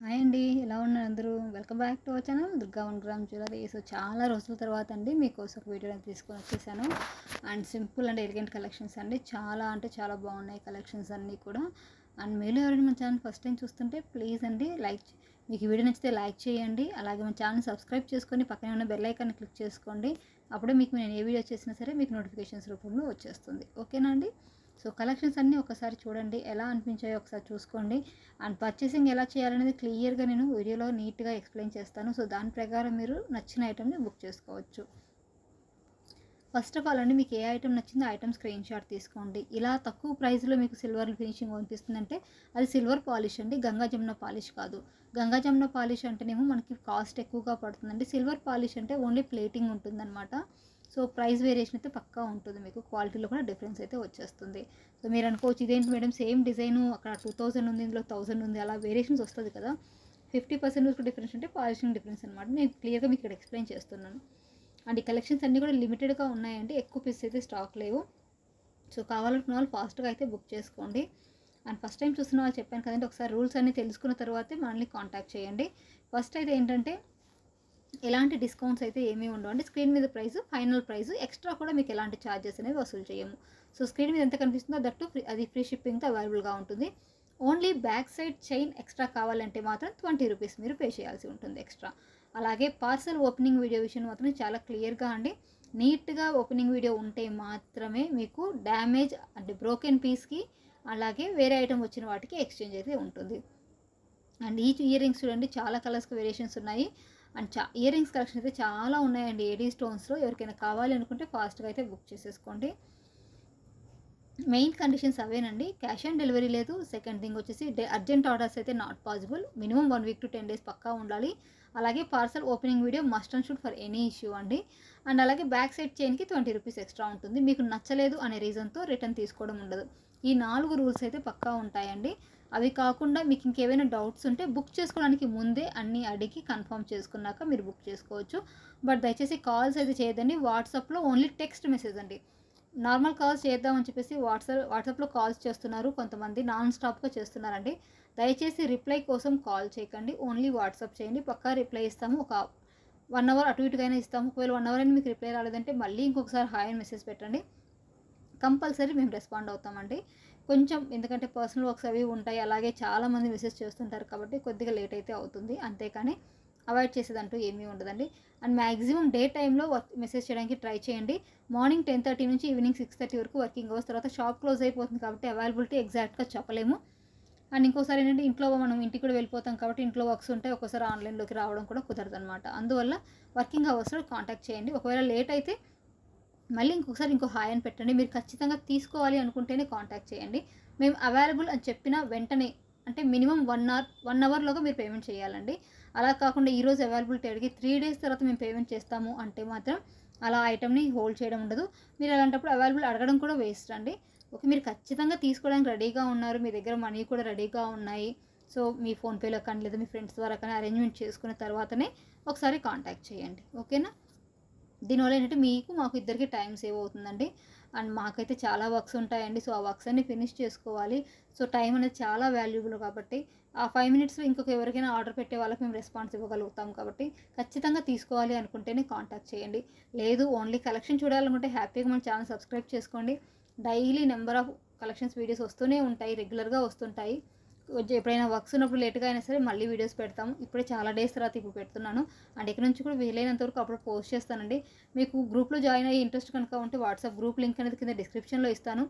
Hi అండి. ఎలా ఉన్నారు అందరూ? Welcome back to our channel Durga one gram jewellery. So చాలా రోజుల తర్వాత అండి మీకోసం ఒక వీడియో తీసుకొని వచ్చేసాను. And simple and elegant collections అండి. చాలా అంటే చాలా బాగున్నాయి కలెక్షన్స్ అన్నీ కూడా. అండ్ మీరు ఎవరైనా మన ఛానల్ ఫస్ట్ టైం చూస్తుంటే ప్లీజ్ అండి మీకు ఈ వీడియో నచ్చితే లైక్ చేయండి. అలాగే మన ఛానల్ సబ్స్క్రైబ్ చేసుకొని పక్కనే ఉన్న బెల్ ఐకాన్ని క్లిక్ చేసుకోండి. అప్పుడే మీకు నేను ఏ వీడియో చేసినా సరే మీకు నోటిఫికేషన్స్ రూపంలో వచ్చేస్తుంది. ఓకేనా అండి? సో కలెక్షన్స్ అన్నీ ఒకసారి చూడండి, ఎలా అనిపించాయో ఒకసారి చూసుకోండి. అండ్ పర్చేసింగ్ ఎలా చేయాలనేది క్లియర్గా నేను వీడియోలో నీట్గా ఎక్స్ప్లెయిన్ చేస్తాను. సో దాని ప్రకారం మీరు నచ్చిన ఐటమ్ని బుక్ చేసుకోవచ్చు. ఫస్ట్ ఆఫ్ ఆల్ అండి, మీకు ఏ ఐటమ్ నచ్చిందో ఐటమ్ స్క్రీన్ షాట్ తీసుకోండి. ఇలా తక్కువ ప్రైస్లో మీకు సిల్వర్ ఫినిషింగ్ కనిపిస్తుందంటే అది సిల్వర్ పాలిష్ అండి, గంగా జమున పాలిష్ కాదు. గంగా జమున పాలిష్ అంటేనేమో మనకి కాస్ట్ ఎక్కువగా పడుతుందండి. సిల్వర్ పాలిష్ అంటే ఓన్లీ ప్లేటింగ్ ఉంటుందన్నమాట. సో ప్రైస్ వేరియేషన్ అయితే పక్కా ఉంటుంది, మీకు క్వాలిటీలో కూడా డిఫరెన్స్ అయితే వచ్చేస్తుంది. సో మీరు అనుకోవచ్చు ఇదేంటి మేడం సేమ్ డిజైను అక్కడ 2000 ఉంది, ఇందులో 1000 ఉంది, అలా వేరియేషన్స్ వస్తుంది కదా. 50% డిఫరెన్స్ అంటే పాలిషింగ్ డిఫరెన్స్ అనమాట. నేను క్లియర్గా మీకు ఇక్కడ ఎక్స్ప్లెయిన్ చేస్తున్నాను. అండ్ ఈ కలెక్షన్స్ అన్నీ కూడా లిమిటెడ్గా ఉన్నాయండి, ఎక్కువ పీసెస్ అయితే స్టాక్ లేవు. సో కావాలనుకున్న వాళ్ళు ఫాస్ట్గా అయితే బుక్ చేసుకోండి. అండ్ ఫస్ట్ టైం చూస్తున్న వాళ్ళు చెప్పాను కదండి, ఒకసారి రూల్స్ అన్నీ తెలుసుకున్న తర్వాతే మనల్ని కాంటాక్ట్ చేయండి. ఫస్ట్ అయితే ఏంటంటే ఎలాంటి డిస్కౌంట్స్ అయితే ఏమీ ఉండవు అండి. స్క్రీన్ మీద ప్రైస్ ఫైనల్ ప్రైస్, ఎక్స్ట్రా కూడా మీకు ఎలాంటి ఛార్జెస్ అనేవి వసూలు చేయము. సో స్క్రీన్ మీద ఎంత కనిపిస్తుందో దట్టు అది ఫ్రీ షిప్పింగ్తో అవైలబుల్గా ఉంటుంది. Only back side chain extra కావాలంటే మాత్రం 20 రూపీస్ మీరు పే చేయాల్సి ఉంటుంది ఎక్స్ట్రా. అలాగే పార్సల్ ఓపెనింగ్ వీడియో విషయం మాత్రం చాలా క్లియర్గా అండి, నీట్గా ఓపెనింగ్ వీడియో ఉంటే మాత్రమే మీకు డ్యామేజ్ అంటే బ్రోకెన్ పీస్కి అలాగే వేరే ఐటమ్ వచ్చిన వాటికి ఎక్స్చేంజ్ అయితే ఉంటుంది. అండ్ ఈ ఇయర్ రింగ్స్ చూడండి, చాలా కలర్స్కి వేరియేషన్స్ ఉన్నాయి. అండ్ ఇయర్ రింగ్స్ కలెక్షన్ అయితే చాలా ఉన్నాయండి ఏడీ స్టోన్స్లో. ఎవరికైనా కావాలి అనుకుంటే ఫాస్ట్గా అయితే బుక్ చేసేసుకోండి. మెయిన్ కండిషన్స్ అవేనండి, క్యాష్ ఆన్ డెలివరీ లేదు. సెకండ్ థింగ్ వచ్చేసి అర్జెంట్ ఆర్డర్స్ అయితే not possible. Minimum 1 week to 10 days పక్కా ఉండాలి. అలాగే parcel opening video must and should for any issue అండి. అండ్ అలాగే బ్యాక్ సైడ్ చైన్కి 20 రూపీస్ ఎక్స్ట్రా ఉంటుంది. మీకు నచ్చలేదు అనే రీజన్తో రిటర్న్ తీసుకోవడం ఉండదు. ఈ 4 రూల్స్ అయితే పక్కా ఉంటాయండి. అవి కాకుండా మీకు ఇంకేమైనా డౌట్స్ ఉంటే బుక్ చేసుకోవడానికి ముందే అన్నీ అడిగి కన్ఫర్మ్ చేసుకున్నాక మీరు బుక్ చేసుకోవచ్చు. బట్ దయచేసి కాల్స్ అయితే చేయదండి. వాట్సాప్లో ఓన్లీ టెక్స్ట్ మెసేజ్ అండి. నార్మల్ కాల్స్ చేద్దామని చెప్పేసి వాట్సాప్లో కాల్స్ చేస్తున్నారు కొంతమంది, నాన్ స్టాప్గా చేస్తున్నారండి. దయచేసి రిప్లై కోసం కాల్ చేయకండి, ఓన్లీ వాట్సాప్ చేయండి. పక్కా రిప్లై ఇస్తాము. ఒక 1 అవర్ అటు ఇటుకైనా ఇస్తాము. ఒకవేళ 1 అవర్ అయినా మీకు రిప్లై రాలేదంటే మళ్ళీ ఇంకొకసారి హాయ్ అని మెసేజ్ పెట్టండి, కంపల్సరీ మేము రెస్పాండ్ అవుతామండి. కొంచెం ఎందుకంటే పర్సనల్ వర్క్స్ అవి ఉంటాయి, అలాగే చాలామంది మెసేజ్ చేస్తుంటారు కాబట్టి కొద్దిగా లేట్ అయితే అవుతుంది, అంతేకాని అవాయిడ్ చేసేదంటూ ఏమీ ఉండదండి. అండ్ మ్యాక్సిమం డే టైంలో మెసేజ్ చేయడానికి ట్రై చేయండి. మార్నింగ్ 10:30 నుంచి ఈవినింగ్ 6:30 వరకు వర్కింగ్ అవర్స్, తర్వాత షాప్ క్లోజ్ అయిపోతుంది కాబట్టి అవైలబిలిటీ ఎగ్జాక్ట్గా చెప్పలేము. అండ్ ఇంకోసారి ఏంటంటే ఇంట్లో మనం ఇంటికి కూడా వెళ్ళిపోతాం కాబట్టి ఇంట్లో వర్క్స్ ఉంటాయి, ఒక్కోసారి ఆన్లైన్లోకి రావడం కూడా కుదరదనమాట. అందువల్ల వర్కింగ్ అవర్స్లో కాంటాక్ట్ చేయండి. ఒకవేళ లేట్ అయితే మళ్ళీ ఇంకొకసారి ఇంకో హాయ్ అని పెట్టండి. మీరు ఖచ్చితంగా తీసుకోవాలి అనుకుంటేనే కాంటాక్ట్ చేయండి. మేము అవైలబుల్ అని చెప్పిన వెంటనే, అంటే మినిమం 1 అవర్లోగా మీరు పేమెంట్ చేయాలండి. అలా కాకుండా ఈరోజు అవైలబిలిటీ అడిగి 3 డేస్ తర్వాత మేము పేమెంట్ చేస్తాము అంటే మాత్రం అలా ఐటమ్ని హోల్డ్ చేయడం ఉండదు. మీరు అలాంటప్పుడు అవైలబుల్ అడగడం కూడా వేస్ట్ అండి. ఓకే, మీరు ఖచ్చితంగా తీసుకోవడానికి రెడీగా ఉన్నారు, మీ దగ్గర మనీ కూడా రెడీగా ఉన్నాయి. సో మీ ఫోన్పేలో కానీ లేదా మీ ఫ్రెండ్స్ ద్వారా కానీ అరేంజ్మెంట్ చేసుకున్న తర్వాతనే ఒకసారి కాంటాక్ట్ చేయండి. ఓకేనా? దీనివల్ల ఏంటంటే మీకు మాకు ఇద్దరికి టైం సేవ్ అవుతుందండి. అండ్ మాకైతే చాలా వర్క్స్ ఉంటాయండి. సో ఆ వర్క్స్ అన్ని ఫినిష్ చేసుకోవాలి. సో టైం అనేది చాలా వాల్యుబుల్ కాబట్టి ఆ 5 మినిట్స్లో ఇంకొక ఎవరికైనా ఆర్డర్ పెట్టే వాళ్ళకి మేము రెస్పాన్స్ ఇవ్వగలుగుతాం కాబట్టి ఖచ్చితంగా తీసుకోవాలి అనుకుంటేనే కాంటాక్ట్ చేయండి. లేదు ఓన్లీ కలెక్షన్ చూడాలనుకుంటే హ్యాపీగా మన ఛానల్ సబ్స్క్రైబ్ చేసుకోండి. Daily number of collections videos వస్తూనే ఉంటాయి, రెగ్యులర్గా వస్తుంటాయి. ఎప్పుడైనా వర్క్స్ ఉన్నప్పుడు లేట్గా అయినా సరే మళ్ళీ వీడియోస్ పెడతాము. ఇప్పుడే చాలా డేస్ తర్వాత ఇప్పుడు పెడుతున్నాను. అండ్ ఇక్కడ నుంచి కూడా వీలైనంత వరకు అప్పుడు పోస్ట్ చేస్తానండి. మీకు గ్రూప్లో జాయిన్ అయ్యే ఇంట్రెస్ట్ కనుక ఉంటే వాట్సాప్ గ్రూప్ లింక్ అనేది కింద డిస్క్రిప్షన్లో ఇస్తాను.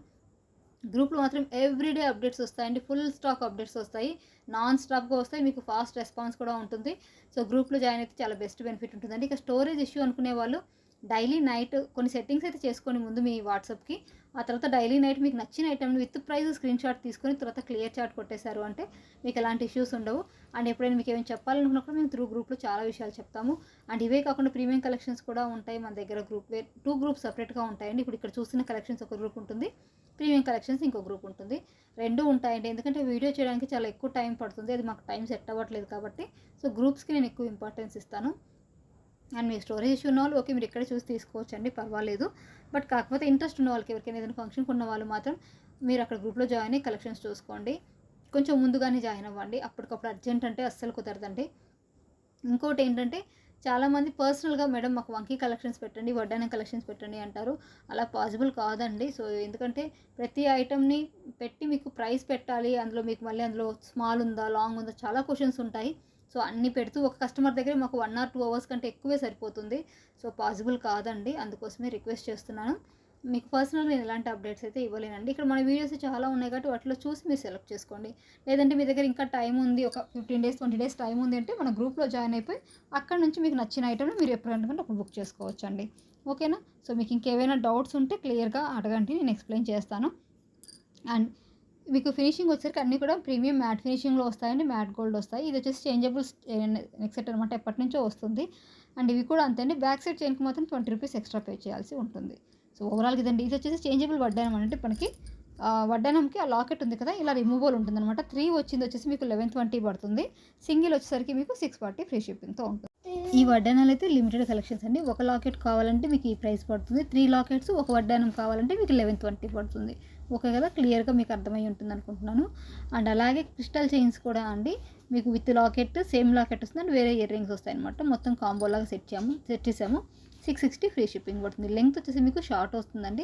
గ్రూప్లో మాత్రం ఎవ్రీడే అప్డేట్స్ వస్తాయండి, ఫుల్ స్టాక్ అప్డేట్స్ వస్తాయి, నాన్ స్టాప్గా వస్తాయి, మీకు ఫాస్ట్ రెస్పాన్స్ కూడా ఉంటుంది. సో గ్రూప్లో జాయిన్ అయితే చాలా బెస్ట్ బెనిఫిట్ ఉంటుందండి. ఇక స్టోరేజ్ ఇష్యూ అనుకునే వాళ్ళు డైలీ నైట్ కొన్ని సెట్టింగ్స్ అయితే చేసుకోండి ముందు మీ వాట్సాప్కి. ఆ తర్వాత డైలీ నైట్ మీకు నచ్చిన ఐటమ్ని విత్ ప్రైస్ స్క్రీన్ షాట్ తీసుకొని తర్వాత క్లియర్ చాట్ కొట్టేశారు అంటే మీకు ఎలాంటి ఇష్యూస్ ఉండవు. అండ్ ఎప్పుడైనా మీకు ఏమైనా చెప్పాలనుకున్నప్పుడు మేము త్రూ గ్రూప్లో చాలా విషయాలు చెప్తాము. అండ్ ఇవే కాకుండా ప్రీమియం కలెక్షన్స్ కూడా ఉంటాయి మన దగ్గర. 2 గ్రూప్స్ సపరేట్గా ఉంటాయండి. ఇప్పుడు ఇక్కడ చూస్తున్న కలెక్షన్స్ ఒక గ్రూప్ ఉంటుంది, ప్రీమియం కలెక్షన్స్ ఇంకో గ్రూప్ ఉంటుంది. 2 ఉంటాయండి, ఎందుకంటే వీడియో చేయడానికి చాలా ఎక్కువ టైం పడుతుంది, అది మాకు టైం సెట్ అవ్వట్లేదు కాబట్టి. సో గ్రూప్స్కి నేను ఎక్కువ ఇంపార్టెన్స్ ఇస్తాను. అండ్ మీకు స్టోరేజ్ ఇష్యూ ఉన్న వాళ్ళు ఓకే మీరు ఎక్కడ చూసి తీసుకోవచ్చు అండి, పర్వాలేదు. బట్ కాకపోతే ఇంట్రెస్ట్ ఉన్న వాళ్ళకి ఎవరికైనా ఏదైనా ఫంక్షన్కి ఉన్న వాళ్ళు మాత్రం మీరు అక్కడ గ్రూప్లో జాయిన్ అయ్యి కలెక్షన్స్ చూసుకోండి. కొంచెం ముందుగానే జాయిన్ అవ్వండి. అప్పటికప్పుడు అర్జెంట్ అంటే అస్సలు కుదరదండి. ఇంకోటి ఏంటంటే చాలామంది పర్సనల్‌గా మేడం మాకు వంకీ కలెక్షన్స్ పెట్టండి, వడ్డానం కలెక్షన్స్ పెట్టండి అంటారు. అలా పాసిబుల్ కాదండి. సో, ఎందుకంటే ప్రతి ఐటెమ్‌ని పెట్టి మీకు ప్రైస్ పెట్టాలి. అందులో మీకు మళ్ళీ అందులో స్మాల్ ఉందా, లాంగ్ ఉందా చాలా క్వెషన్స్ ఉంటాయి. సో, అన్నీ పెడుతూ ఒక కస్టమర్ దగ్గర మాకు 1 ఆర్ 2 అవర్స్ కంటే ఎక్కువే సరిపోతుంది. సో, పాసిబుల్ కాదండి. అందుకోసమే రిక్వెస్ట్ చేస్తున్నాను. మీకు పర్సనల్‌గా నేను ఎలాంటి అప్డేట్స్ అయితే ఇవ్వలేనండి. ఇక్కడ మన వీడియోస్ చాలా ఉన్నాయి కాబట్టి వాటిలో చూసి మీరు సెలెక్ట్ చేసుకోండి. లేదంటే మీ దగ్గర ఇంకా టైం ఉంది, ఒక 15 డేస్, 20 డేస్ టైం ఉంది అంటే మన గ్రూప్‌లో జాయిన్ అయిపోయి అక్కడ నుంచి మీకు నచ్చిన ఐటెమ్‌ని మీరు ఎప్పుడు అనుకుంటే అప్పుడు బుక్ చేసుకోవచ్చండి. ఓకేనా? సో, మీకు ఇంకేమైనా డౌట్స్ ఉంటే క్లియర్‌గా అడగండి. నేను ఎక్స్‌ప్లెయిన్ చేస్తాను. అండ్ మీకు ఫినిషింగ్ వచ్చేసరికి అన్నీ కూడా ప్రీమియం మ్యాట్ ఫినిషింగ్‌లో వస్తాయండి. మ్యాట్ గోల్డ్ వస్తాయి. ఇది వచ్చేసి చేంజబుల్ నెక్ సెట్ అనమాట. ఎప్పటినుంచో వస్తుంది. అండ్ ఇవి కూడా అంతే అండి. బ్యాక్ సైడ్ చైన్‌కి మాత్రం 20 రూపీస్ ఎక్స్ట్రా పే చేయాల్సి ఉంటుంది. సో, ఓవరాల్‌గా ఇదండి. ఇది వచ్చేసి చేంజబుల్ వడ్డానం అంటే మనకి వడ్డానంకి ఆ లాకెట్ ఉంది కదా! ఇలా రిమూవబుల్ ఉంటుందనమాట. 3 వచ్చింది వచ్చేసి మీకు 1120 పడుతుంది. సింగిల్ వచ్చేసరికి మీకు 640 ఫ్రీ షిప్పింగ్‌తో ఉంటుంది. ఈ వడ్డానాలు అయితే లిమిటెడ్ కలెక్షన్స్ అండి. ఒక లాకెట్ కావాలంటే మీకు ఈ ప్రైస్ పడుతుంది. 3 లాకెట్స్ ఒక వడ్డానం కావాలంటే మీకు 1120 పడుతుంది. ఓకే కదా! క్లియర్‌గా మీకు అర్థమై ఉంటుంది అనుకుంటున్నాను. అండ్ అలాగే క్రిస్టల్ చైన్స్ కూడా అండి మీకు విత్ లాకెట్ సేమ్ లాకెట్ వస్తుంది అండ్ వేరే ఇయర్ రింగ్స్ వస్తాయన్నమాట. మొత్తం కాంబోలాగా సెట్ చేసాము. 660 ఫ్రీ షిప్పింగ్ పడుతుంది. లెంగ్త్ వచ్చేసి మీకు షార్ట్ వస్తుందండి.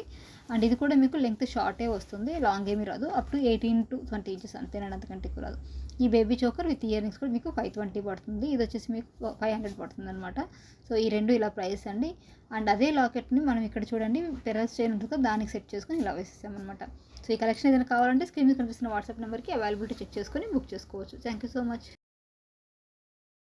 అండ్ ఇది కూడా మీకు లెంగ్త్ షార్టే వస్తుంది. లాంగ్ ఏమీ రాదు. అప్ టు 18 to 20 ఇంచెస్ అంతేనండి, అంతకంటే ఎక్కువ రాదు. ఈ baby choker with ear rings కూడా మీకు 520 పడుతుంది. ఇది వచ్చేసి మీకు 500 పడుతుంది అనమాట. సో, ఈ రెండు ఇలా ప్రైస్ అండి. అండ్ అదే లాకెట్ని మనం ఇక్కడ చూడండి పెరల్స్ చైన్ ఉంటుంది కదా, దానికి సెట్ చేసుకొని ఇలా వేసేసామన్నమాట. సో, ఈ కలెక్షన్ ఏదైనా కావాలంటే స్క్రీన్ మీద కనిపిస్తున్న వాట్సాప్ నెంబర్కి అవైలబిలిటీ చెక్ చేసుకొని బుక్ చేసుకోవచ్చు. Thank you so much.